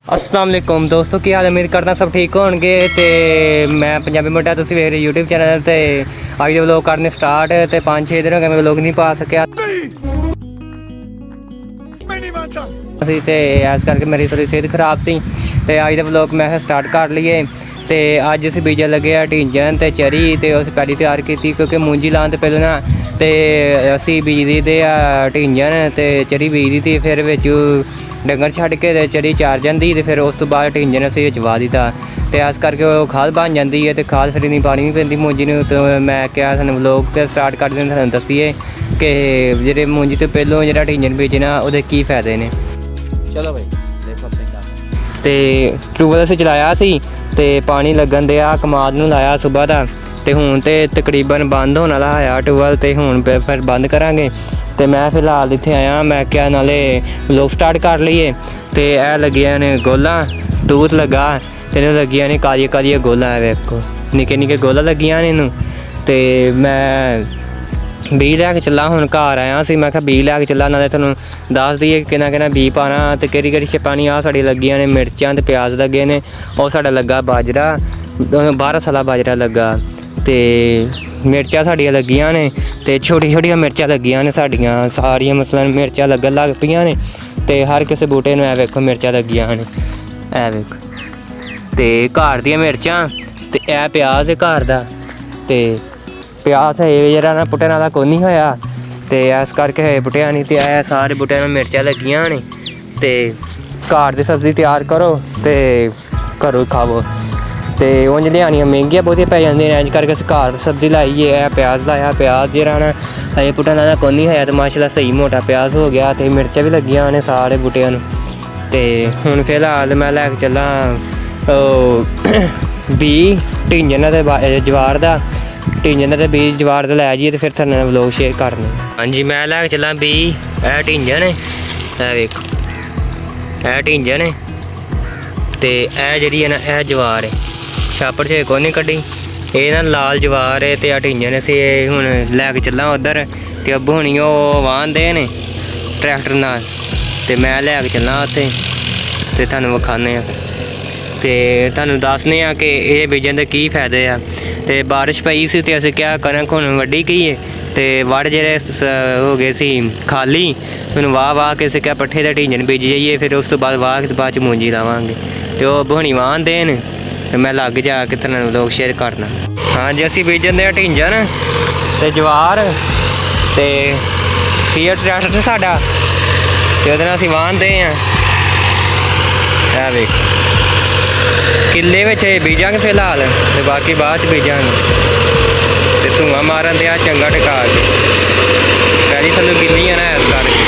अस्सलाम वालेकुम दोस्तों, की हाल है? उम्मीद करना सब ठीक होंगे। तो मैं पंजाबी मोटा तुसीं वेख रहे यूट्यूब चैनल ते अज दे व्लॉग करने स्टार्ट। तो 5-6 दिन हो गए मैं व्लॉग नहीं पा सकिया इस करके मेरी थोड़ी सेहत खराब सी। तो अज का व्लॉग मैं स्टार्ट कर लीए। तो अज असीं बीजन लगे आ ढींजन ते चरी। तो उस पैली तैयार की क्योंकि मूंजी लाने तो पहले ना तो असीं बीजदी ते ढींजन ते चरी बीजदी थी, फिर विच डंगर छड्ड के ते चरी चार जाती। तो फिर उस तो बाद ढींजन असीं विच वा दिता। तो इस करके वो खाद बन जाती है। तो खाद फिर इन्नी पानी नहीं पैंदी मूंजी नूं। तो मैं क्या सानूं व्लॉग ते स्टार्ट कर दें, सानूं दस्सीए कि जेह्ड़े मूंजी तो पहलों जेह्ड़ा ढींजन बीजना ਉਹਦੇ ਕੀ फायदे ने। चलो भाई देखो अपने काम। तो ट्यूबवैल असीं चलाया सी ते पानी लगन दिया, कमाद नूं लाया सुबह दा। तो हुण तो तकरीबन बंद होने वाला है ट्यूबवैल। तो हुण फिर बंद करांगे। तो मैं फिलहाल इत्थे आया, मैं क्या नाले व्लॉग स्टार्ट कर लीए। तो यह लगिया ने गोला तूत लगा, तो इन्हूं लगिया ने कालिया कालिया गोला है, वेखो निक्के निक्के गोला लगियां ने इन्हूं। तो मैं बीऽ लैके चला, हुण घर आया सी, मैं बीऽ लैके चला नाले तुहानूं दस दईए किन्ना किन्ना बीऽ पाना ते केह्ड़ी केह्ड़ी छपानी। आ साड़ी लगियां ने मिर्चां ते प्याज लगे ने, और साडा लगा बाजरा 12 साला बाजरा लगा। ते मिर्चां साड़ियां लगियां ने, ते छोटी छोटियां मिर्चां लगियां ने साड़ियां सारियां, मसलन मिर्चां लगन लग पईयां ने। ते हर किसी बूटे नूं ऐ वेखो मिर्चां लगियां ने, ऐ वेखो। ते घर दियां मिर्चां ते ऐ प्याज घर दा। ते प्याज है जरा ना पुट्टने वाला कोई नहीं होया, तो इस करके है पुट्टिया नहीं। तो ऐ सारे बूटियां नूं मिर्चां लगियां ने। तो घर दी सब्जी तैयार करो तो घरों खावो। तो उंज लियानियां महंगियां बहुतियां पै जांदियां, इंज करके घर सब्जी लाई है। प्याज लाया, प्याज जरा ना अजे पुट्टने वाला कोई नहीं होया, तो माशाल्लाह सही मोटा प्याज हो गया। तो मिर्चां भी लगियां ने सारे बूटियां नूं। तो हुण फिलहाल मैं लैके चला बीऽ ढींजन ते जवार दा। ढींजन ते बीऽ जवार दा लै जाइए, तो फिर थोड़े नाल व्लॉग शेयर करने। हाँ जी, मैं लैके चला बीऽ, ऐ ढींजन ऐ वेखो, ऐ ढींजन है। तो ऐ जेह्ड़ी है ना ऐ जवार है, छापड़ च कोई नहीं कड्ढी। ये ना लाल जवार है ते ढींजन असीं हुण लैके चला उधर। ते अब्बू होनी ओह् वाहंदे ने ट्रैक्टर नाल, ते मैं लैके चलना उत्थे ते तुहानूं विखाने आ। ते तुहानूं दस्सने आ कि एह् बीजन दे की फायदे आ। ते बारिश पई सी ते असीं क्या कनक हुण वड्ढी गई है। ते वड़ जेह्ड़े हो गए सी खाली, हुण वाह के असीं क्या पट्ठे ते ढींजन बीज जाइए, फिर उस तो बाद वाह के बाद च मूंजी लावांगे। ते ओह् बहूणी वाहंदे न, ते मैं लग जा के तुहानूं व्लॉग शेयर करना। हाँ जी, असीं बीजन दे ढींजन ते जवार। ते सीयर ट्रैक्टर ते साडा, ते ओहदे नाल असीं वाहंदे आ। ऐ वेख किले में बीजांगे फिलहाल, तो बाकी बाद बीजांगे। तो धुआं मारन दिया चंगा टिका के, पैली थल्लों गिल्ली है ना इस करके।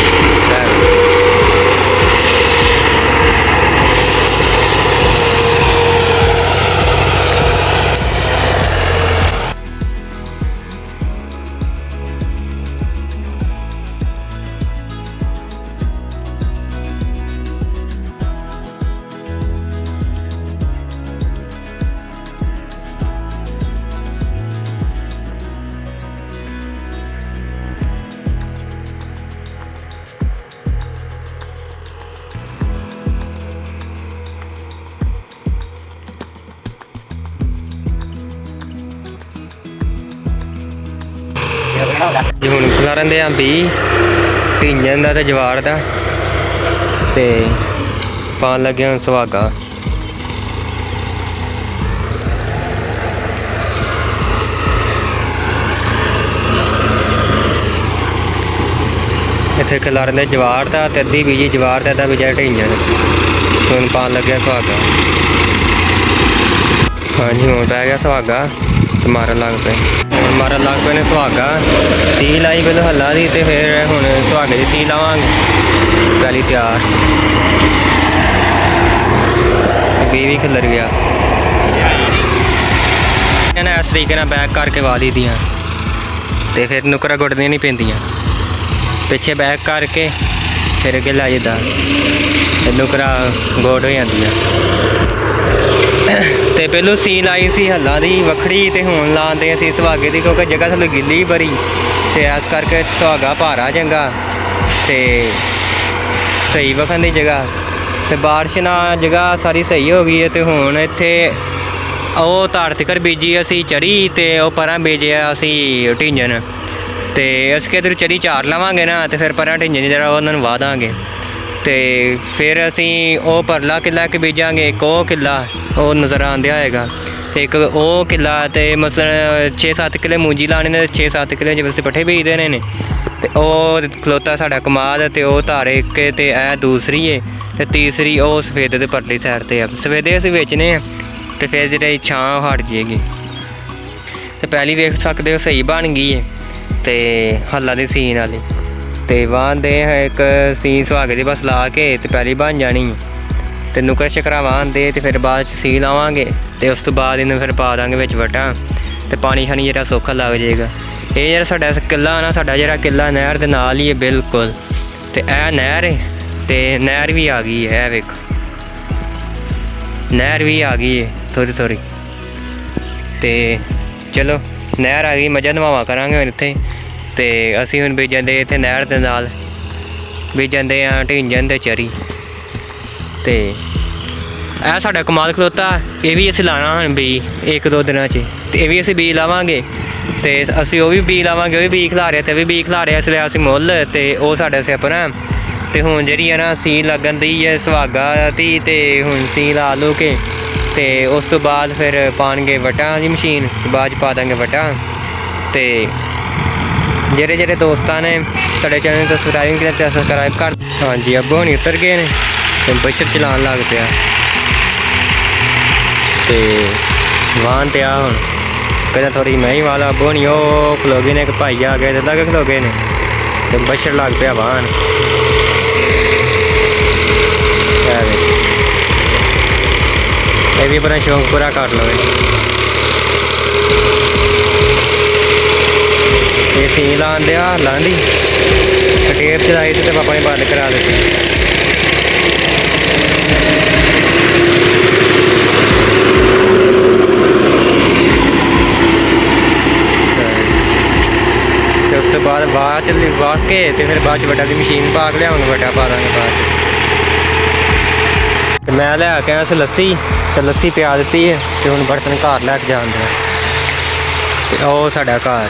ਹੁਣ ਖਲਾਰਨ ਦੇ ਆ बीऽ ਢੀਂਜਨ ਦਾ ਤੇ ਜਵਾਰ ਦਾ। ਤੇ ਪਾਣ ਲੱਗੇ ਹੁਣ ਸੁਹਾਗਾ। ਇੱਥੇ ਖਲਾਰਨ ਦੇ ਜਵਾਰ ਦਾ ਤੇ ਅੱਧੀ ਬੀਜੀ ਜਵਾਰ ਦਾ ਬੀਜਾ ਢੀਂਜਨ। ਹੁਣ ਪਾਣ ਲੱਗਿਆ ਸੁਹਾਗਾ। ਹਾਂਜੀ, ਹੁਣ ਪੈ ਗਿਆ ਸੁਹਾਗਾ ਤੇ ਮਾਰਨ ਲੱਗ ਪਏ। ਹੁਣ ਮਾਰਨ ਲੱਗ ਪਏ ਨੇ ਸੁਹਾਗਾ। ਸੀ लाई पहले हल्ला दी, तो फिर हुण सुहागे दी सी लावांगे। पैली तैयार, बीऽ भी खिलर गया। इस तरीके नाल बैक करके वा दी दियां, तो फिर नुकरा गुड्डनियां नहीं पैंदियां। पिछे बैक करके फिर अगे लै जाइदा, नुकरा गुड हो जांदियां। तो पहलों सी लाई सी हल्लां दी वक्खरी, तो हुण लांदे असीं सुहागे दी, क्योंकि जगह थल्लों गिल्ली बड़ी। तो इस करके सुहागा भारा चंगा, तो सही वखन दी जगह। ਤੇ ਬਾਰਿਸ਼ ਨਾਲ ਜਗ੍ਹਾ ਸਾਰੀ ਸਹੀ ਹੋ ਗਈ ਹੈ ਤੇ ਹੁਣ ਇੱਥੇ ਉਹ ਧਾਰ ਤਿਕਰ ਬੀਜੀ ਅਸੀਂ ਚਰੀ ਤੇ ਉਹ ਪਰਾਂ ਬੀਜਿਆ ਅਸੀਂ ਢਿੰਜਣ ਤੇ ਅਸੀਂ ਕਿਧਰ ਚਰੀ ਚਾਰ ਲਵਾਂਗੇ ਨਾ ਤੇ ਫਿਰ ਪਰਾਂ ਢਿੰਜਣ ਜਿਹੜਾ ਉਹਨਾਂ ਨੂੰ ਵਾਹ ਦਾਂਗੇ ਤੇ ਫਿਰ ਅਸੀਂ ਉਹ ਪਰਲਾ ਕਿੱਲਾ ਇੱਕ ਬੀਜਾਂਗੇ, ਇੱਕ ਉਹ ਕਿੱਲਾ ਉਹ ਨਜ਼ਰ ਆਉਂਦਿਆ ਹੋਏਗਾ ਤੇ ਇੱਕ ਉਹ ਕਿੱਲਾ ਤੇ ਮਸਲਨ 6-7 ਕਿੱਲੇ ਮੂੰਜੀ ਲਾਣੇ ਨੇ, 6-7 ਕਿੱਲੇ ਜਿਵੇਂ ਅਸੀਂ ਪੱਠੇ ਬੀਜ ਦੇਣੇ ਨੇ ਤੇ ਉਹ ਖਲੋਤਾ ਸਾਡਾ ਕਮਾਦ ਤੇ ਉਹ ਧਾਰ ਇੱਕ ਤੇ ਇਹ ਦੂਸਰੀ ਏ ਤੇ ਤੀਸਰੀ ਉਹ ਸਫੇਦੇ ਦੇ ਪਰਲੀ ਸਾਈਡ ਤੇ ਆ। ਸਫੇਦੇ ਅਸੀਂ ਵੇਚਣੇ ਆ ਤੇ ਫਿਰ ਜਿਹੜੀ ਛਾਂ ਹਟ ਜਾਏਗੀ ਤੇ ਪਹਿਲੀ ਵੇਖ ਸਕਦੇ ਹੋ ਸਹੀ ਬਣ ਗਈ ਏ ਤੇ ਹੱਲਾਂ ਦੀ ਸੀਨ ਵਾਲੀ ਤੇ ਵਾਹਦੇ ਇੱਕ ਸੀ ਸੁਹਾਗੇ ਦੀ ਬਸ ਲਾ ਕੇ ਤੇ ਪਹਿਲੀ ਬਣ ਜਾਣੀ ਤੇ ਨੁਕਰ ਸ਼ਕਰਾ ਵਾਹਦੇ ਤੇ ਫਿਰ ਬਾਅਦ 'ਚ ਸੀ ਲਾਵਾਂਗੇ ਤੇ ਉਸ ਤੋਂ ਬਾਅਦ ਇਹਨੂੰ ਫਿਰ ਪਾ ਦਾਂਗੇ ਵਿੱਚ ਵਟਾਂ ਤੇ ਪਾਣੀ ਸ਼ਾਣੀ ਜਿਹੜਾ ਸੌਖਾ ਲੱਗ ਜਾਏਗਾ। ਇਹ ਜਿਹੜਾ ਸਾਡਾ ਕਿੱਲਾ ਨਾ, ਸਾਡਾ ਜਿਹੜਾ ਕਿੱਲਾ ਨਹਿਰ ਦੇ ਨਾਲ ਹੀ ਹੈ ਬਿਲਕੁਲ ਤੇ ਇਹ ਨਹਿਰ ਹੈ ਤੇ ਨਹਿਰ ਵੀ ਆ ਗਈ ਹੈ, ਇਹ ਵੇਖੋ ਨਹਿਰ ਵੀ ਆ ਗਈ ਹੈ ਥੋੜ੍ਹੀ ਤੇ ਚਲੋ ਨਹਿਰ ਆ ਗਈ, ਮੱਝਾਂ ਨਵਾਵਾ ਕਰਾਂਗੇ ਹੁਣ ਇੱਥੇ ਤੇ ਅਸੀਂ ਹੁਣ ਬੀਜਣ ਦੇ ਇੱਥੇ ਨਹਿਰ ਦੇ ਨਾਲ ਬੀਜਣ ਦੇ ਆ ਢਿੰਜਣ ਤੇ ਚਰੀ ਤੇ ਇਹ ਸਾਡਾ ਕਮਾਲ ਖਲੋਤਾ, ਇਹ ਵੀ ਅਸੀਂ ਲਾਣਾ ਹੁਣ ਬੀ 1-2 ਦਿਨਾਂ 'ਚ ਤੇ ਇਹ ਵੀ ਅਸੀਂ ਬੀ ਲਾਵਾਂਗੇ ਤੇ ਅਸੀਂ ਉਹ ਵੀ ਬੀ ਲਾਵਾਂਗੇ, ਉਹ ਵੀ ਬੀ ਖਿਲਾ ਰਿਹਾ ਤੇ ਵੀ ਬੀ ਖਿਲਾ ਰਿਹਾ ਇਸ ਲਈ ਅਸੀਂ ਮੁੱਲ ਤੇ ਉਹ ਸਾਡਾ ਸਿਆਪਣਾ ਤੇ ਹੁਣ ਜਿਹੜੀ ਹੈ ਨਾ ਸੀ ਲੱਗਣ ਦੀ ਹੈ ਸੁਹਾਗਾ ਦੀ ਤੇ ਹੁਣ ਸੀ ਲਾ ਲਓ ਕੇ ਤੇ ਉਸ ਤੋਂ ਬਾਅਦ ਫਿਰ ਪਾਣਗੇ ਵਟਾਂ ਦੀ ਮਸ਼ੀਨ ਬਾਅਦ 'ਚ ਪਾ ਦਾਂਗੇ ਵਟਾਂ ਤੇ ਜਿਹੜੇ ਦੋਸਤਾਂ ਨੇ ਸਾਡੇ ਚੈਨਲ ਨੂੰ ਸਬਸਕ੍ਰਾਈਬ ਕਰ। ਹਾਂਜੀ ਅੱਬੂ ਹੁਣੀ ਉਤਰ ਗਏ ਨੇ ਤੇ ਬਸ਼ਰ ਚਲਾਉਣ ਲੱਗ ਪਿਆ ਤੇ ਵਾਹਨ ਤੇ ਆ ਹੁਣ ਕਹਿੰਦਾ ਥੋੜੀ ਮੈਂ ਹੀ ਵਾਲਾ ਅੱਬੂ ਹੁਣੀ ਉਹ ਖਲੋ ਗਏ ਨੇ, ਇੱਕ ਭਾਈ ਆ ਗਏ ਤੇ ਲੱਗ ਖਲੋ ਗਏ ਨੇ ਤੇ ਬਸ਼ਰ ਲੱਗ ਪਿਆ ਵਾਹਨ ਇਹ ਵੀ ਆਪਣਾ ਸ਼ੌਂਕ ਪੂਰਾ ਕਰ ਲਵੇ। ਇਹ ਸੀ ਲਾਉਂਦੇ ਆ ਲਾਂਦੀ ਟੇਪ ਚਲਾਈ ਤੇ ਪਾਪਾ ਨੇ ਬੰਦ ਕਰਾ ਦਿੱਤੀ ਤੇ ਉਸ ਤੋਂ ਬਾਅਦ ਵਾਹ ਕੇ ਤੇ ਫਿਰ ਬਾਅਦ 'ਚ ਵੱਡਾ ਦੀ ਮਸ਼ੀਨ ਪਾ ਕੇ ਲਿਆਵਾਂਗੇ, ਵੱਡਾ ਪਾ ਦਾਂਗੇ ਬਾਅਦ 'ਚ ਤੇ ਮੈਂ ਲਿਆ ਕੇ ਆਇਆ ਲੱਸੀ ਤੇ ਲੱਸੀ ਪਿਆ ਦਿੱਤੀ ਹੈ ਤੇ ਹੁਣ ਬਰਤਨ ਘਰ ਲੈ ਕੇ ਜਾਂਦੇ ਤੇ ਉਹ ਸਾਡਾ ਘਰ।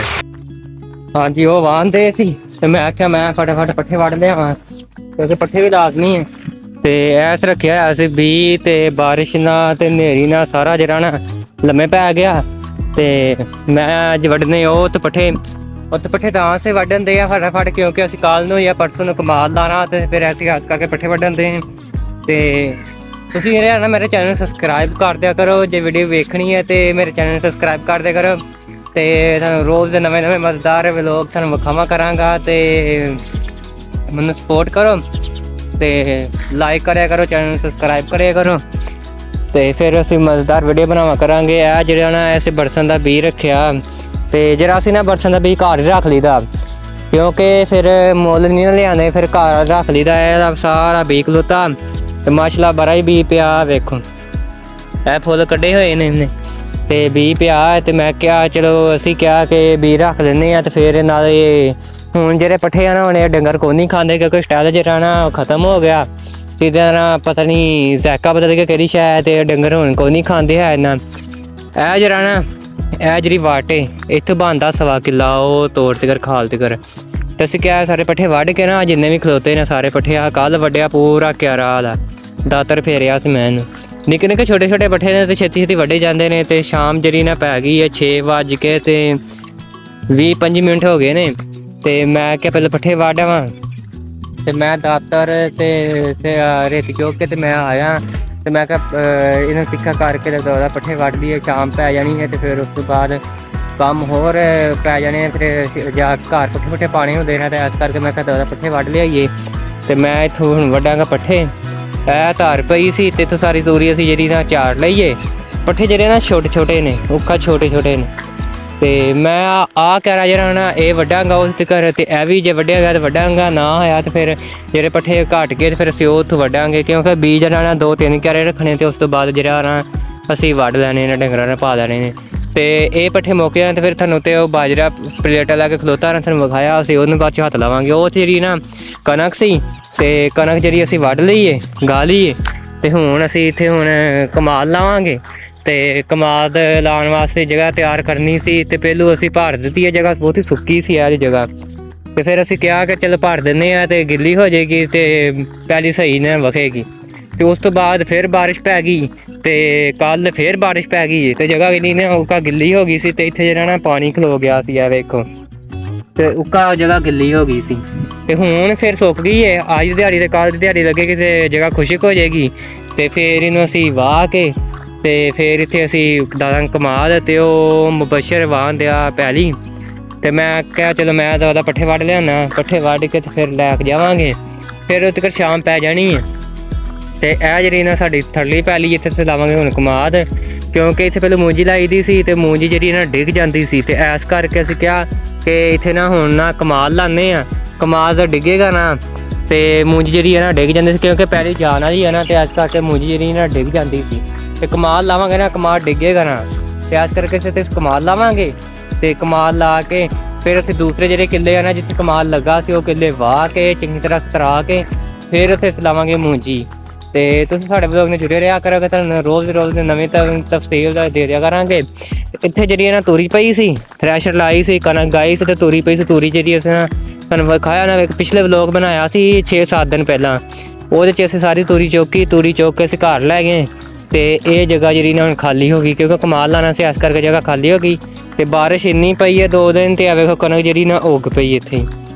ਹਾਂਜੀ ਉਹ ਵਾਹਦੇ ਸੀ ਤੇ ਮੈਂ ਆਖਿਆ ਮੈਂ ਫਟਾਫਟ ਪੱਠੇ ਵੱਢ ਲਿਆਵਾਂ ਕਿਉਂਕਿ ਪੱਠੇ ਵੀ ਲਾਜ਼ਮੀ ਹੈ ਤੇ ਐਸ ਰੱਖਿਆ ਹੋਇਆ ਸੀ ਵੀ ਤੇ ਬਾਰਿਸ਼ ਨਾਲ ਤੇ ਹਨੇਰੀ ਨਾਲ ਸਾਰਾ ਜਿਹੜਾ ਨਾ ਲੰਮੇ ਪੈ ਗਿਆ ਤੇ ਮੈਂ ਅੱਜ ਵੱਢਨੇ ਉਹ ਤੇ ਪੱਠੇ ਤਾਂ ਸੇ ਵੱਢਣ ਦੇ ਆ ਫਟਾਫਟ ਕਿਉਂਕਿ ਅਸੀਂ ਕੱਲ ਨੂੰ ਜਾਂ ਪਰਸੋਂ ਨੂੰ ਕਮਾਲ ਲਾਣਾ ਤੇ ਫਿਰ ਐਸੀ ਖਾਸ ਕਰਕੇ ਪੱਠੇ ਵੱਢਣ ਦੇ ਤੇ ਤੁਸੀਂ ਜਿਹੜਾ ਨਾ ਮੇਰੇ ਚੈਨਲ ਨੂੰ ਸਬਸਕ੍ਰਾਈਬ ਕਰ ਦਿਆ ਕਰੋ, ਜੇ ਵੀਡੀਓ ਵੇਖਣੀ ਹੈ ਤੇ ਮੇਰੇ ਚੈਨਲ ਨੂੰ ਸਬਸਕ੍ਰਾਈਬ ਕਰ ਦਿਆ ਕਰੋ ਤੇ ਤੁਹਾਨੂੰ ਰੋਜ਼ ਦੇ ਨਵੇਂ ਮਜ਼ੇਦਾਰ ਵਲੋਗ ਤੁਹਾਨੂੰ ਵਿਖਾਵਾਂ ਕਰਾਂਗਾ ਤੇ ਮੈਨੂੰ ਸਪੋਰਟ ਕਰੋ ਤੇ ਲਾਈਕ ਕਰਿਆ ਕਰੋ, ਚੈਨਲ ਨੂੰ ਸਬਸਕ੍ਰਾਈਬ ਕਰਿਆ ਕਰੋ ਤੇ ਫਿਰ ਅਸੀਂ ਮਜ਼ੇਦਾਰ ਵੀਡੀਓ ਬਣਾਵਾ ਕਰਾਂਗੇ। ਇਹ ਜਿਹੜਾ ਨਾ ਐਸੇ ਬਰਸਨ ਦਾ ਬੀਜ ਰੱਖਿਆ ਤੇ ਜਿਹੜਾ ਅਸੀਂ ਨਾ ਬਰਸਨ ਦਾ ਬੀਜ ਘਰ ਹੀ ਰੱਖ ਲਈਦਾ ਕਿਉਂਕਿ ਫਿਰ ਮੁੱਲ ਨਹੀਂ ਨਾ ਲਿਆਉਂਦੇ, ਫਿਰ ਘਰ ਰੱਖ ਲਈਦਾ। ਇਹਦਾ ਸਾਰਾ ਬੀਜ ਖਲੋਤਾ ਤੇ ਮਾਸ਼ਾਅੱਲਾ ਬੜਾ ਹੀ ਬੀਜ ਪਿਆ, ਵੇਖੋ ਇਹ ਫੁੱਲ ਕੱਢੇ ਹੋਏ ਨੇ ਇਹਨੇ ਤੇ ਬੀਜ ਪਿਆ ਤੇ ਮੈਂ ਕਿਹਾ ਚਲੋ ਅਸੀਂ ਕਿਹਾ ਕਿ ਬੀਜ ਰੱਖ ਲੈਂਦੇ ਆ ਤੇ ਫਿਰ ਨਾਲ ਇਹ ਹੁਣ ਜਿਹੜੇ ਪੱਠੇ ਆ ਨਾ ਹੁਣ ਇਹ ਡੰਗਰ ਕੋਈ ਨਹੀਂ ਖਾਂਦੇ ਕਿਉਂਕਿ ਸਟਾਈਲ ਜਿਹੜਾ ਨਾ ਖਤਮ ਹੋ ਗਿਆ ਇਹਦੇ ਨਾਲ ਪਤਾ ਨਹੀਂ ਜ਼ੈਕਾ ਬਦਲ ਕੇ ਕਿਹੜੀ ਸ਼ਾਇਦ ਤੇ ਡੰਗਰ ਹੁਣ ਕੋਈ ਨਹੀਂ ਖਾਂਦੇ ਹੈ ਇਹਨਾਂ। ਇਹ ਜਿਹੜਾ ਨਾ ਇਹ ਜਿਹੜੀ ਵਾਟੇ ਇੱਥੋਂ ਬਣਦਾ 1.25 ਕਿੱਲਾ ਉਹ ਤੋੜ ਤੇ ਕਰ ਖਾਲ ਤੇ ਕਰ ਤੇ ਅਸੀਂ ਕਿਹਾ ਸਾਰੇ ਪੱਠੇ ਵੱਢ ਕੇ ਨਾ ਜਿੰਨੇ ਵੀ ਖਲੋਤੇ ਨੇ ਸਾਰੇ ਪੱਠੇ ਆ ਕੱਲ ਵੱਢਿਆ ਪੂਰਾ ਕਿਆਰਾ ਵਾਲਾ ਦਾਤਰ ਫੇਰਿਆ ਸੀ ਮੈਂ ਇਹਨੂੰ। ਨਿੱਕੇ ਛੋਟੇ ਪੱਠੇ ਨੇ ਤੇ ਛੇਤੀ ਵੱਢੇ ਜਾਂਦੇ ਨੇ ਤੇ ਸ਼ਾਮ ਜਿਹੜੀ ਨਾ ਪੈ ਗਈ ਹੈ 6 ਵੱਜ ਕੇ ਤੇ 20-25 ਮਿੰਟ ਹੋ ਗਏ ਨੇ ਤੇ ਮੈਂ ਕਿਹਾ ਪਹਿਲਾਂ ਪੱਠੇ ਵੱਢ ਆਵਾਂ ਤੇ ਮੈਂ ਦਾਤਰ ਤੇ ਰੇਤੀ ਚੁੱਕ ਕੇ ਤੇ ਮੈਂ ਆਇਆ ਤੇ ਮੈਂ ਕਿਹਾ ਇਹਨੂੰ ਤਿੱਖਾ ਕਰਕੇ ਤੇ ਉਹਦਾ ਪੱਠੇ ਵੱਢ ਲਈਏ, ਸ਼ਾਮ ਪੈ ਜਾਣੀ ਹੈ ਤੇ ਫਿਰ ਉਸ ਤੋਂ ਬਾਅਦ ਕੰਮ ਹੋਰ ਪੈ ਜਾਣੇ ਫਿਰ ਜਾ ਘਰ ਪੱਠੇ ਪਾਣੇ ਹੁੰਦੇ ਨੇ ਤੇ ਇਸ ਕਰਕੇ ਮੈਂ ਕਿਹਾ ਉਹਦਾ ਪੱਠੇ ਵੱਢ ਲਿਆਈਏ ਤੇ ਮੈਂ ਇੱਥੋਂ ਹੁਣ ਵੱਢਾਂਗਾ ਪੱਠੇ। ਇਹ ਧਾਰ ਪਈ ਸੀ ਤੇ ਇੱਥੋਂ ਸਾਰੀ ਤੋਰੀ ਅਸੀਂ ਜਿਹੜੀ ਨਾ ਝਾੜ ਲਈਏ। ਪੱਠੇ ਜਿਹੜੇ ਨਾ ਛੋਟੇ ਨੇ ਉੱਕਾ ਛੋਟੇ ਨੇ ਤੇ ਮੈਂ ਆ ਕਹਿ ਜਿਹੜਾ ਨਾ ਇਹ ਵੱਢਾਂਗਾ ਉਸ ਤੇ ਕਰ ਤੇ ਇਹ ਵੀ ਜੇ ਵੱਢਿਆ ਗਿਆ ਤੇ ਵੱਢਾਂਗਾ, ਨਾ ਹੋਇਆ ਤੇ ਫਿਰ ਜਿਹੜੇ ਪੱਠੇ ਘੱਟ ਗਏ ਤੇ ਫਿਰ ਅਸੀਂ ਉਹ ਉੱਥੋਂ ਵੱਢਾਂਗੇ ਕਿਉਂਕਿ ਬੀਜ ਨਾਲ 2-3 ਕਿਆਰੇ ਰੱਖਣੇ ਤੇ ਉਸ ਤੋਂ ਬਾਅਦ ਜਿਹੜਾ ਨਾ ਅਸੀਂ ਵੱਢ ਲੈਣੇ ਨੇ, ਡੰਗਰਾਂ ਨੇ ਪਾ ਲੈਣੇ ਨੇ ਤੇ ਇਹ ਪੱਠੇ ਮੁੱਕ ਜਾਣ ਤੇ ਫਿਰ ਤੁਹਾਨੂੰ ਤੇ ਉਹ ਬਾਜਰਾ ਪਲੇਟਾਂ ਲਾ ਕੇ ਖਲੋਤਾ ਨਾ ਤੁਹਾਨੂੰ ਵਿਖਾਇਆ, ਅਸੀਂ ਉਹਨੂੰ ਬਾਅਦ 'ਚ ਹੱਥ ਲਾਵਾਂਗੇ। ਉਹ ਜਿਹੜੀ ਨਾ ਕਣਕ ਸੀ ਤੇ ਕਣਕ ਜਿਹੜੀ ਅਸੀਂ ਵੱਢ ਲਈਏ ਗਾ ਲਈਏ ਤੇ ਹੁਣ ਅਸੀਂ ਇੱਥੇ ਹੁਣ ਕਮਾਦ ਲਾਵਾਂਗੇ। ਤੇ ਕਮਾਦ ਲਾਉਣ ਵਾਸਤੇ ਜਗ੍ਹਾ ਤਿਆਰ ਕਰਨੀ ਸੀ ਤੇ ਪਹਿਲੋਂ ਅਸੀਂ ਭਰ ਦਿੱਤੀ ਹੈ ਜਗ੍ਹਾ, ਬਹੁਤ ਹੀ ਸੁੱਕੀ ਸੀ ਯਾਰ ਜਗ੍ਹਾ। ਤੇ ਫਿਰ ਅਸੀਂ ਕਿਹਾ ਕਿ ਚਲ ਭਰ ਦਿੰਦੇ ਆ ਤੇ ਗਿੱਲੀ ਹੋ ਜਾਏਗੀ ਤੇ ਪਹਿਲੀ ਸਹੀ ਨਾ ਵਖੇਗੀ। ਤੇ ਉਸ ਤੋਂ ਬਾਅਦ ਫਿਰ ਬਾਰਿਸ਼ ਪੈ ਗਈ ਤੇ ਕੱਲ ਫਿਰ ਬਾਰਿਸ਼ ਪੈ ਗਈ ਤੇ ਜਗ੍ਹਾ ਕਿੰਨੀ ਨੇ ਉੱਕਾ ਗਿੱਲੀ ਹੋ ਗਈ ਸੀ ਤੇ ਇੱਥੇ ਜਿਹੜਾ ਨਾ ਪਾਣੀ ਖਲੋ ਗਿਆ ਸੀ। ਆ ਵੇਖੋ ਤੇ ਉੱਕਾ ਜਗ੍ਹਾ ਗਿੱਲੀ ਹੋ ਗਈ ਸੀ ਤੇ ਹੁਣ ਫਿਰ ਸੁੱਕ ਗਈ ਹੈ। ਅੱਜ ਦੀ ਦਿਹਾੜੀ ਤੇ ਕੱਲ੍ਹ ਦੀ ਦਿਹਾੜੀ ਲੱਗੇਗੀ ਤੇ ਜਗ੍ਹਾ ਖੁਸ਼ਕ ਹੋ ਜਾਏਗੀ ਤੇ ਫਿਰ ਇਹਨੂੰ ਅਸੀਂ ਵਾਹ ਕੇ ਤੇ ਫਿਰ ਇੱਥੇ ਅਸੀਂ ਦਾਲਾਂ ਕਮਾਦ ਤੇ ਉਹ ਮੁਬਸ਼ਰ ਵਾਹ ਦਿਆ ਪੈਲੀ। ਤੇ ਮੈਂ ਕਿਹਾ ਚਲੋ ਮੈਂ ਤਾਂ ਉਹਦਾ ਪੱਠੇ ਵੱਢ ਲਿਆਉਣਾ, ਪੱਠੇ ਵੱਢ ਕੇ ਤੇ ਫਿਰ ਲੈ ਕੇ ਜਾਵਾਂਗੇ। ਫਿਰ ਉੱਥੇ ਤੱਕ ਸ਼ਾਮ ਪੈ ਜਾਣੀ ਹੈ ਤੇ ਇਹ ਜਿਹੜੀ ਨਾ ਸਾਡੀ ਥੱਲੀ ਪੈਲੀ ਇੱਥੇ ਤੇ ਲਾਵਾਂਗੇ ਹੁਣ ਕਮਾਦ, ਕਿਉਂਕਿ ਇੱਥੇ ਪਹਿਲਾਂ ਮੂੰਜੀ ਲਾਈ ਦੀ ਸੀ ਤੇ ਮੂੰਜੀ ਜਿਹੜੀ ਨਾ ਡਿੱਗ ਜਾਂਦੀ ਸੀ ਤੇ ਇਸ ਕਰਕੇ ਅਸੀਂ ਕਿਹਾ ਕਿ ਇੱਥੇ ਨਾ ਹੁਣ ਨਾ ਕਮਾਦ ਲਾਉਂਦੇ ਆ, ਕਮਾਦ ਡਿੱਗੇਗਾ ਨਾ ਤੇ ਮੂੰਜੀ ਜਿਹੜੀ ਹੈ ਨਾ ਡਿੱਗ ਜਾਂਦੀ ਸੀ, ਕਿਉਂਕਿ ਪੈਲੀ ਜਾਣ ਵਾਲੀ ਹੈ ਨਾ ਤੇ ਇਸ ਕਰਕੇ ਮੂੰਜੀ ਜਿਹੜੀ ਨਾ ਡਿੱਗ ਜਾਂਦੀ ਸੀ। ਤੇ ਕਮਾਦ ਲਾਵਾਂਗੇ ਨਾ ਕਮਾਦ ਡਿੱਗੇਗਾ ਨਾ ਤੇ ਇਸ ਕਰਕੇ ਅਸੀਂ ਤੇ ਕਮਾਦ ਲਾਵਾਂਗੇ ਤੇ ਕਮਾਦ ਲਾ ਕੇ ਫਿਰ ਅਸੀਂ ਦੂਸਰੇ ਜਿਹੜੇ ਕਿੱਲੇ ਆ ਨਾ ਜਿੱਥੇ ਕਮਾਦ ਲੱਗਾ ਸੀ ਉਹ ਕਿੱਲੇ ਵਾਹ ਕੇ ਚੰਗੀ ਤਰ੍ਹਾਂ ਸਤਰਾ ਕੇ ਫਿਰ ਉੱਥੇ ਲਾਵਾਂਗੇ ਮੂੰਜੀ। ਤੇ ਤੁਸੀਂ ਸਾਡੇ ਵਲੋਗ ਨਾਲ ਜੁੜੇ ਰਿਹਾ ਕਰੋਗੇ, ਤੁਹਾਨੂੰ ਰੋਜ਼ ਦੇ ਨਵੇਂ ਤਫਸੀਲ ਦੇ ਦਿਆ ਕਰਾਂਗੇ। ਇੱਥੇ ਜਿਹੜੀ ਹੈ ਨਾ ਤੋਰੀ ਪਈ ਸੀ, ਥ੍ਰੈਸ਼ਰ ਲਾਈ ਸੀ, ਕਣਕ ਗਾਈ ਸੀ ਤੇ ਤੋਰੀ ਪਈ ਸੀ। ਤੋਰੀ ਜਿਹੜੀ ਅਸੀਂ ਨਾ ਤੁਹਾਨੂੰ ਵਿਖਾਇਆ ਨਾ ਇੱਕ ਪਿਛਲੇ ਵਲੋਗ ਬਣਾਇਆ ਸੀ 6-7 ਦਿਨ ਪਹਿਲਾਂ, ਉਹਦੇ 'ਚ ਅਸੀਂ ਸਾਰੀ ਤੋਰੀ ਚੁੱਕ ਕੇ ਅਸੀਂ ਘਰ ਲੈ ਗਏ ਤੇ ਇਹ ਜਗ੍ਹਾ ਜਿਹੜੀ ਨਾ ਹੁਣ ਖਾਲੀ ਹੋ ਗਈ ਕਿਉਂਕਿ ਕਮਾਲ ਲਾਣਾ ਸੀ, ਇਸ ਕਰਕੇ ਜਗ੍ਹਾ ਖਾਲੀ ਹੋ ਗਈ। ਤੇ ਬਾਰਿਸ਼ ਇੰਨੀ ਪਈ ਹੈ 2 ਦਿਨ ਤੇ ਆ ਵੇਖੋ ਕਣਕ ਜਿਹੜੀ ਨਾ ਉੱਗ ਪਈ ਇੱਥੇ,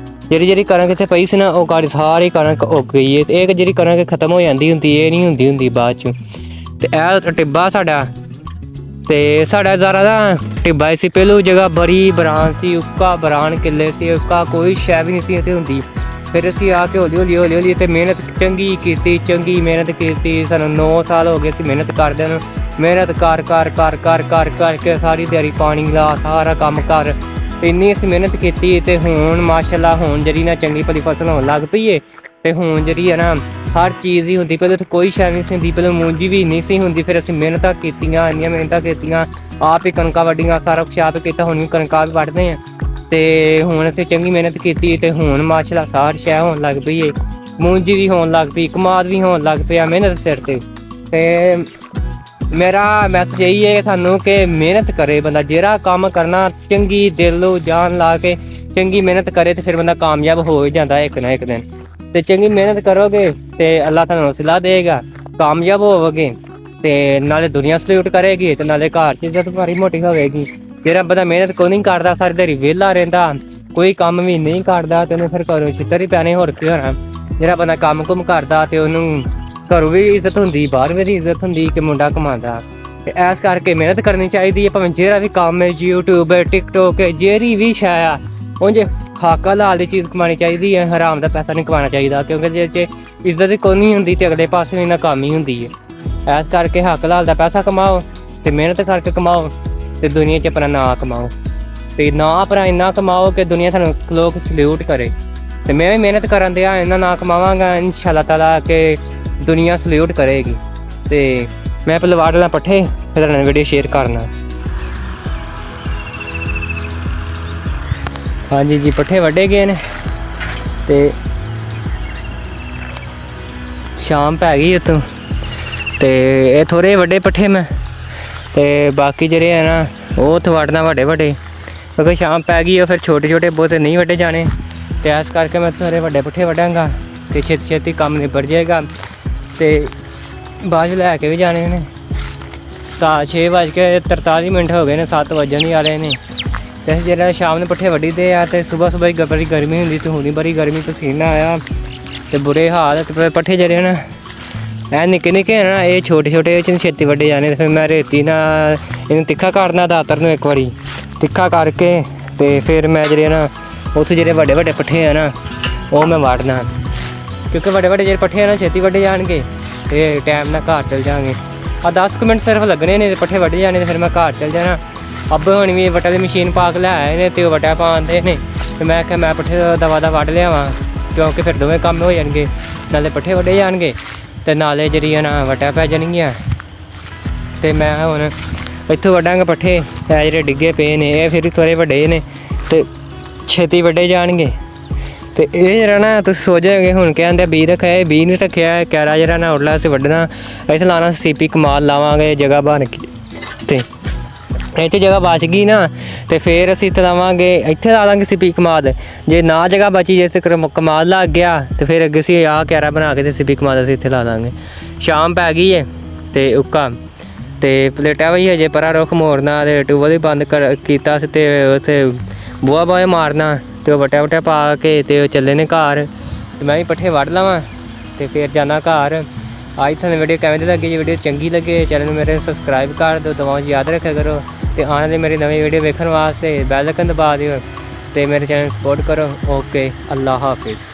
ਜਿਹੜੀ ਕਣਕ ਇੱਥੇ ਪਈ ਸੀ ਨਾ ਉਹ ਕਾੜੀ ਸਾਰੀ ਕਣਕ ਉੱਗ ਗਈ ਹੈ। ਤੇ ਇਹ ਜਿਹੜੀ ਕਣਕ ਖਤਮ ਹੋ ਜਾਂਦੀ ਹੁੰਦੀ ਇਹ ਨਹੀਂ ਹੁੰਦੀ ਬਾਅਦ 'ਚ। ਤੇ ਇਹ ਟਿੱਬਾ ਸਾਡਾ ਤੇ ਸਾਡਾ ਜ਼ਾਰਾ ਦਾ ਟਿੱਬਾ ਸੀ, ਪਹਿਲੋਂ ਜਗ੍ਹਾ ਬੜੀ ਬਰਾਨ ਸੀ, ਉੱਕਾ ਬਰਾਨ ਕਿੱਲੇ ਸੀ, ਉੱਕਾ ਕੋਈ ਸ਼ੈ ਵੀ ਨਹੀਂ ਸੀ ਇੱਥੇ ਹੁੰਦੀ। ਫਿਰ ਅਸੀਂ ਆ ਕੇ ਹੌਲੀ ਤੇ ਮਿਹਨਤ ਚੰਗੀ ਮਿਹਨਤ ਕੀਤੀ। ਸਾਨੂੰ 9 ਸਾਲ ਹੋ ਗਏ ਸੀ ਮਿਹਨਤ ਕਰਦਿਆਂ ਨੂੰ, ਮਿਹਨਤ ਕਰਕੇ ਸਾਰੀ ਦਿਹਾੜੀ ਪਾਣੀ ਲਾ ਸਾਰਾ ਕੰਮ ਕਰ, ਇੰਨੀ ਅਸੀਂ ਮਿਹਨਤ ਕੀਤੀ ਤੇ ਹੁਣ ਮਾਸ਼ਾਅੱਲਾ ਹੁਣ ਜਿਹੜੀ ਨਾ ਚੰਗੀ ਭਲੀ ਫਸਲ ਹੋਣ ਲੱਗ ਪਈ ਹੈ। ਤੇ ਹੁਣ ਜਿਹੜੀ ਹੈ ਨਾ ਹਰ ਚੀਜ਼ ਹੀ ਹੁੰਦੀ, ਪਹਿਲਾਂ ਤਾਂ ਕੋਈ ਸ਼ੈ ਨਹੀਂ ਸੀ ਹੁੰਦੀ, ਪਹਿਲਾਂ ਮੂੰਜੀ ਵੀ ਨਹੀਂ ਸੀ ਹੁੰਦੀ। ਫਿਰ ਅਸੀਂ ਮਿਹਨਤਾਂ ਕੀਤੀਆਂ, ਇੰਨੀਆਂ ਮਿਹਨਤਾਂ ਕੀਤੀਆਂ, ਆਪ ਹੀ ਕਣਕਾਂ ਵੱਢੀਆਂ, ਸਾਰਾ ਕੁਛ ਆਪ ਕੀਤਾ। ਹੁਣ ਵੀ ਕਣਕਾਂ ਵੀ ਵੱਢਦੇ ਹਾਂ ਤੇ ਹੁਣ ਅਸੀਂ ਚੰਗੀ ਮਿਹਨਤ ਕੀਤੀ ਤੇ ਹੁਣ ਮਾਸ਼ਾਅੱਲਾ ਸਾਰ ਸ਼ੈ ਹੋਣ ਲੱਗ ਪਈ ਹੈ, ਮੂੰਜੀ ਵੀ ਹੋਣ ਲੱਗ ਪਈ, ਕਮਾਦ ਵੀ ਹੋਣ ਲੱਗ ਪਿਆ ਮਿਹਨਤ ਸਿਰ ਤੇ ਮੇਰਾ ਮੈਸੇਜ ਇਹੀ ਹੈ ਸਾਨੂੰ ਕਿ ਮਿਹਨਤ ਕਰੇ ਬੰਦਾ, ਜਿਹੜਾ ਕੰਮ ਕਰਨਾ ਚੰਗੀ ਦਿਲੋਂ ਜਾਨ ਲਾ ਕੇ ਚੰਗੀ ਮਿਹਨਤ ਕਰੇ ਤੇ ਫਿਰ ਬੰਦਾ ਕਾਮਯਾਬ ਹੋ ਹੀ ਜਾਂਦਾ ਇੱਕ ਨਾ ਇੱਕ ਦਿਨ। ਤੇ ਚੰਗੀ ਮਿਹਨਤ ਕਰੋਗੇ ਤੇ ਅੱਲਾਹ ਤੁਹਾਨੂੰ ਹੌਸਲਾ ਦੇਗਾ, ਕਾਮਯਾਬ ਹੋਵੋਗੇ ਤੇ ਨਾਲੇ ਦੁਨੀਆ ਸਲੂਟ ਕਰੇਗੀ ਤੇ ਨਾਲੇ ਘਰ 'ਚ ਇੱਜ਼ਤ ਭਾਰੀ ਮੋਟੀ ਹੋਵੇਗੀ। ਜਿਹੜਾ ਬੰਦਾ ਮਿਹਨਤ ਕੋਈ ਨਹੀਂ ਕਰਦਾ, ਸਾਰੀ ਦਿਹਾੜੀ ਵਿਹਲਾ ਰਹਿੰਦਾ, ਕੋਈ ਕੰਮ ਵੀ ਨਹੀਂ ਕਰਦਾ ਤੇ ਉਹਨੂੰ ਫਿਰ ਘਰੋਂ ਛਿੱਤਰ ਹੀ ਪੈਣੇ, ਹੋਰ ਕੀ ਹੋਣਾ। ਜਿਹੜਾ ਬੰਦਾ ਕੰਮ ਕਰਦਾ ਤੇ ਉਹਨੂੰ ਘਰੋਂ ਵੀ ਇੱਜ਼ਤ ਹੁੰਦੀ, ਬਾਹਰ ਵੀ ਇੱਜ਼ਤ ਹੁੰਦੀ ਕਿ ਮੁੰਡਾ ਕਮਾਉਂਦਾ। ਤੇ ਇਸ ਕਰਕੇ ਮਿਹਨਤ ਕਰਨੀ ਚਾਹੀਦੀ ਹੈ, ਭਾਵੇਂ ਜਿਹੜਾ ਵੀ ਕੰਮ ਹੈ, YouTube TikTok ਜਿਹੜੀ ਵੀ ਸ਼ੈ ਆ ਉਂਝ ਹੱਕ ਹਲਾਲ ਦੀ ਚੀਜ਼ ਕਮਾਉਣੀ ਚਾਹੀਦੀ ਹੈ, ਹਰਾਮ ਦਾ ਪੈਸਾ ਨਹੀਂ ਕਮਾਉਣਾ ਚਾਹੀਦਾ, ਕਿਉਂਕਿ ਜੇ 'ਚ ਇੱਜ਼ਤ ਕੋਈ ਨਹੀਂ ਹੁੰਦੀ ਤੇ ਅਗਲੇ ਪਾਸੇ ਵੀ ਨਾਕਾਮੀ ਹੁੰਦੀ ਹੈ। ਇਸ ਕਰਕੇ ਹੱਕ ਹਲਾਲ ਦਾ ਪੈਸਾ ਕਮਾਓ ਤੇ ਮਿਹਨਤ ਕਰਕੇ ਕਮਾਓ ਤੇ ਦੁਨੀਆ 'ਚ ਆਪਣਾ ਨਾਂ ਕਮਾਓ ਤੇ ਨਾਂ ਆਪਣਾ ਇੰਨਾ ਕਮਾਓ ਕਿ ਦੁਨੀਆ ਤੁਹਾਨੂੰ ਲੋਕ ਸਲੂਟ ਕਰੇ। ਤੇ ਮੈਂ ਵੀ ਮਿਹਨਤ ਕਰਨ ਦਿਆਂ ਇੰਨਾ ਨਾਂ ਕਮਾਵਾਂਗਾ ਇਨਸ਼ਾ ਤਾਲਾ ਕਿ ਦੁਨੀਆ ਸਲੂਟ ਕਰੇਗੀ। ਤੇ ਮੈਂ ਪਹਿਲਾਂ ਵਾੜ ਲਾਂ ਪੱਠੇ ਫਿਰ ਤੁਹਾਡੇ ਨਾਲ ਵੀਡੀਓ ਸ਼ੇਅਰ ਕਰਨਾ। ਹਾਂਜੀ ਜੀ ਪੱਠੇ ਵੱਢੇ ਗਏ ਨੇ ਤੇ ਸ਼ਾਮ ਪੈ ਗਈ ਉੱਤੋਂ ਤੇ ਇਹ ਥੋੜ੍ਹੇ ਵੱਡੇ ਪੱਠੇ ਮੈਂ ਤੇ ਬਾਕੀ ਜਿਹੜੇ ਹੈ ਨਾ ਉਹ ਉੱਥੇ ਵੱਢਦਾ ਵੱਡੇ ਕਿਉਂਕਿ ਸ਼ਾਮ ਪੈ ਗਈ ਉਹ ਫਿਰ ਛੋਟੇ ਬਹੁਤੇ ਨਹੀਂ ਵੱਢੇ ਜਾਣੇ ਤੇ ਇਸ ਕਰਕੇ ਮੈਂ ਥੋੜ੍ਹੇ ਵੱਡੇ ਪੱਠੇ ਵੱਢਾਂਗਾ ਤੇ ਛੇਤੀ ਕੰਮ ਨਿਬੜ ਜਾਏਗਾ। ਤੇ ਬਾਅਦ 'ਚ ਲੈ ਕੇ ਵੀ ਜਾਣੇ ਨੇ। 6:43 ਹੋ ਗਏ ਨੇ, 7 ਵੱਜਣ ਹੀ ਆ ਰਹੇ ਨੇ ਤੇ ਜਿਹੜਾ ਸ਼ਾਮ ਨੂੰ ਪੱਠੇ ਵੱਢੀਦੇ ਆ ਤੇ ਸੁਬਾਹ ਹੀ ਬੜੀ ਗਰਮੀ ਹੁੰਦੀ ਤੇ ਹੁਣੀ ਬੜੀ ਗਰਮੀ ਪਸੀਨਾ ਆਇਆ ਤੇ ਬੁਰੇ ਹਾਲ। ਤੇ ਪੱਠੇ ਜਿਹੜੇ ਨਾ ਇਹ ਨਿੱਕੇ ਨਾ ਇਹ ਛੋਟੇ ਛੇਤੀ ਵੱਢੇ ਜਾਣੇ ਤੇ ਫਿਰ ਮੈਂ ਰੇਤੀ ਨਾਲ ਇਹਨੂੰ ਤਿੱਖਾ ਕਰਨਾ ਦਾਤਰ ਨੂੰ ਇੱਕ ਵਾਰੀ ਤਿੱਖਾ ਕਰਕੇ ਤੇ ਫਿਰ ਮੈਂ ਜਿਹੜੇ ਨਾ ਉੱਥੇ ਜਿਹੜੇ ਵੱਡੇ ਪੱਠੇ ਆ ਨਾ ਉਹ ਮੈਂ ਵੱਢਦਾ, ਕਿਉਂਕਿ ਵੱਡੇ ਜਿਹੜੇ ਪੱਠੇ ਆ ਨਾ ਛੇਤੀ ਵੱਢੇ ਜਾਣਗੇ ਤੇ ਟਾਈਮ ਨਾਲ ਘਰ ਚਲ ਜਾਵਾਂਗੇ। 10 ਕੁ ਮਿੰਟ ਸਿਰਫ ਲੱਗਣੇ ਨੇ ਤੇ ਪੱਠੇ ਵੱਢੇ ਜਾਣੇ ਤੇ ਫਿਰ ਮੈਂ ਘਰ ਚਲ ਜਾਣਾ। ਅੱਬੇ ਹੁਣ ਵੀ ਵਟਾ ਦੀ ਮਸ਼ੀਨ ਪਾ ਕੇ ਲੈ ਆਏ ਨੇ ਤੇ ਉਹ ਵਟਾ ਪਾਉਂਦੇ ਨੇ ਤੇ ਮੈਂ ਕਿਹਾ ਮੈਂ ਪੱਠੇ ਦਾ ਵੱਢ ਲਿਆਵਾਂ, ਕਿਉਂਕਿ ਫਿਰ ਦੋਵੇਂ ਕੰਮ ਹੋ ਜਾਣਗੇ, ਨਾਲੇ ਪੱਠੇ ਵੱਢੇ ਜਾਣਗੇ ਤੇ ਨਾਲੇ ਜਿਹੜੀ ਨਾ ਵਟਾ ਪੈ ਜਾਣਗੀਆਂ। ਤੇ ਮੈਂ ਹੁਣ ਇੱਥੋਂ ਵੱਢਾਂਗੇ ਪੱਠੇ, ਇਹ ਜਿਹੜੇ ਡਿੱਗੇ ਪਏ ਨੇ ਇਹ ਫਿਰ ਥੋੜ੍ਹੇ ਵੱਡੇ ਨੇ ਤੇ ਛੇਤੀ ਵੱਢੇ ਜਾਣਗੇ। ਤੇ ਇਹ ਜਿਹੜਾ ਨਾ ਤੁਸੀਂ ਸੋਚੋਗੇ ਹੁਣ ਕਹਿੰਦੇ ਬੀਜ ਰੱਖਿਆ, ਇਹ ਬੀਜ ਨਹੀਂ ਰੱਖਿਆ, ਕੈਰਾ ਜਿਹੜਾ ਨਾ ਉਰਲਾ ਅਸੀਂ ਵੱਢਣਾ, ਇੱਥੇ ਲਾਉਣਾ ਸੀਪੀ ਕਮਾਲ ਲਾਵਾਂਗੇ ਜਗ੍ਹਾ ਬਣ ਕੇ। ਤੇ ਇੱਥੇ ਜਗ੍ਹਾ ਬਚ ਗਈ ਨਾ ਤੇ ਫਿਰ ਅਸੀਂ ਇੱਥੇ ਲਾਵਾਂਗੇ, ਇੱਥੇ ਲਾ ਦਾਂਗੇ ਸੀਪੀ ਕਮਾਦ। ਜੇ ਨਾ ਜਗ੍ਹਾ ਬਚੀ, ਜੇ ਕਮਾਦ ਲੱਗ ਗਿਆ ਤੇ ਫਿਰ ਅੱਗੇ ਅਸੀਂ ਆਹ ਕੈਰਾ ਬਣਾ ਕੇ ਤੇ ਸੀਪੀ ਕਮਾਦ ਅਸੀਂ ਇੱਥੇ ਲਾ ਦਾਂਗੇ। ਸ਼ਾਮ ਪੈ ਗਈ ਹੈ ਤੇ ਉੱਕਾ ਤੇ ਪਲੇਟਾਂ ਵੀ ਹਜੇ ਪਰਾਂ ਰੁੱਖ ਮੋੜਨਾ ਤੇ ਟਿਊਬਵੈੱਲ ਵੀ ਬੰਦ ਕੀਤਾ ਸੀ ਤੇ ਉੱਥੇ ਬੂਹਾ ਬਾਹੇ ਮਾਰਨਾ ਤੇ ਉਹ ਵਟਿਆ ਪਾ ਕੇ ਤੇ ਉਹ ਚੱਲੇ ਨੇ ਘਰ। ਤੇ ਮੈਂ ਵੀ ਪੱਠੇ ਵੱਢ ਲਵਾਂ ਤੇ ਫਿਰ ਜਾਣਾ ਘਰ। ਅੱਜ ਤੁਹਾਨੂੰ ਵੀਡੀਓ ਕਿਵੇਂ ਦੀ ਲੱਗੀ? ਜੇ ਵੀਡੀਓ ਚੰਗੀ ਲੱਗੇ ਚੈਨਲ ਨੂੰ ਮੇਰੇ ਸਬਸਕ੍ਰਾਈਬ ਕਰ ਦਿਓ, ਦੁਆਵਾਂ ਯਾਦ ਰੱਖਿਆ ਕਰੋ ਤੇ ਆਉਣ ਵਾਲੀ ਮੇਰੀ ਨਵੀਂ ਵੀਡੀਓ ਵੇਖਣ ਵਾਸਤੇ ਬੈਲ ਆਈਕਨ ਦਬਾ ਦਿਓ ਤੇ ਮੇਰੇ ਚੈਨਲ ਨੂੰ ਸਪੋਰਟ ਕਰੋ। ਓਕੇ, ਅੱਲਾ ਹਾਫਿਜ਼।